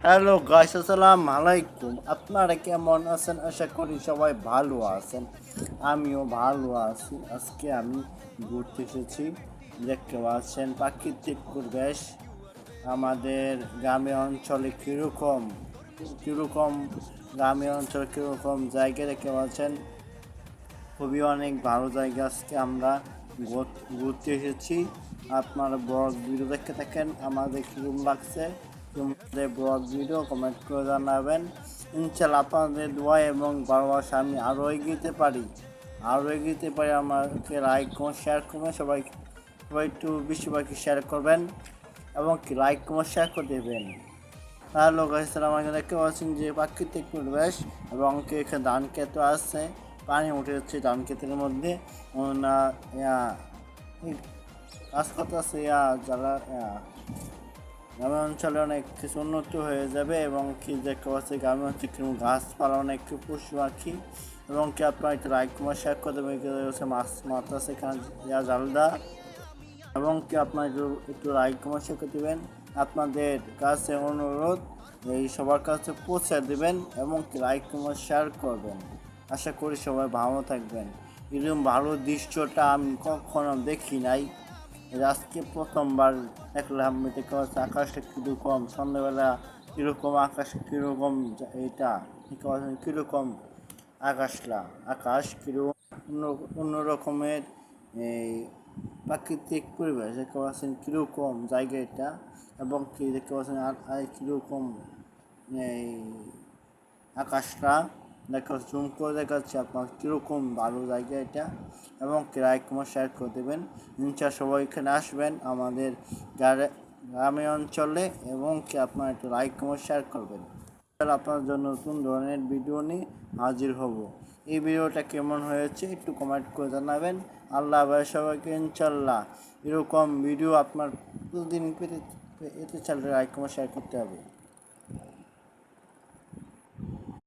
Hello guys, আসসালামু আলাইকুম। আপনারা কেমন আছেন? আশা করি সবাই ভালো আছেন। আমিও ভালো আছি। আজকে আমি ঘুরতে এসেছি। দেখতে পাচ্ছেন প্রাকৃতিক পরিবেশ আমাদের গ্রামে অঞ্চলে কীরকম কীরকম গ্রামে অঞ্চলে কীরকম জায়গা দেখতে পাচ্ছেন। খুবই অনেক ভালো জায়গা। আজকে আমরা ঘুরতে এসেছি। আপনারা ব্লগ ভিডিও দেখতে থাকেন, আমাদের কীরকম লাগছে তোমাদের ব্লগ ভিডিও কমেন্ট করে জানাবেন। ইনশাল্লাহ আপনাদের দোয়া এবং ভালোবাসা আমি আরও এগিয়ে পারি, আমাকে লাইক কমেন্ট শেয়ার করবেন। সবাই সবাই একটু বেশিরভাগই শেয়ার করবেন এবং কি লাইক কমেন্ট শেয়ার করে দেবেন। হ্যালো গাইস, আমাকে দেখতে পাচ্ছেন যে প্রাকৃতিক পরিবেশ এবং এখানে ধান ক্ষেত আছে, পানি উঠে যাচ্ছে ধান ক্ষেতের মধ্যে। কাজ করতে আছে যারা গ্রামের অঞ্চলে অনেক কিছু উন্নত হয়ে যাবে এবং কি দেখতে পাচ্ছি গ্রামের অঞ্চলে কিছু গাছপালা, অনেক পশু পাখি এবং কি আপনার একটু লাইক কুমার শেয়ার করে দেবেন। মাছ মাছ আছে এখানে জালদা এবং কি আপনার একটু লাইক কুমার শেয়ার করে দেবেন। আপনাদের কাছে অনুরোধ এই সবার কাছে পৌঁছে দেবেন এবং কি লাইক কুমার শেয়ার করবেন। আশা করি সবাই ভালো থাকবেন। এরকম ভালো দৃশ্যটা আমি কখনো দেখি নাই, আজকে প্রথমবার দেখলাম। দেখতে পাচ্ছি আকাশটা কীরকম, সন্ধ্যাবেলা কীরকম আকাশ, কীরকম এটা কীরকম আকাশ কীরকম অন্য রকমের এই প্রাকৃতিক পরিবেশ দেখতে পাচ্ছেন কীরকম জায়গা এটা এবং কি দেখতে পাচ্ছেন আর কীরকম এই আকাশটা দেখা জুম করে দেখাচ্ছে আপনার কীরকম ভালো জায়গা এটা এবং লাইক কমেন্ট শেয়ার করে দেবেন। ইনশাল্লাহ সবাই এখানে আসবেন আমাদের গ্রামে অঞ্চলে এবং কি আপনার একটু লাইক কমেন্ট শেয়ার করবেন। আপনার জন্য নতুন ধরনের ভিডিও নিয়ে হাজির হব। এই ভিডিওটা কেমন হয়েছে একটু কমেন্ট করে জানাবেন। আল্লাহ হাফেজ সবাইকে। ইনশাল্লাহ এরকম ভিডিও আপনার প্রতিদিন পেতে চাইলে লাইক কমেন্ট শেয়ার করতে হবে।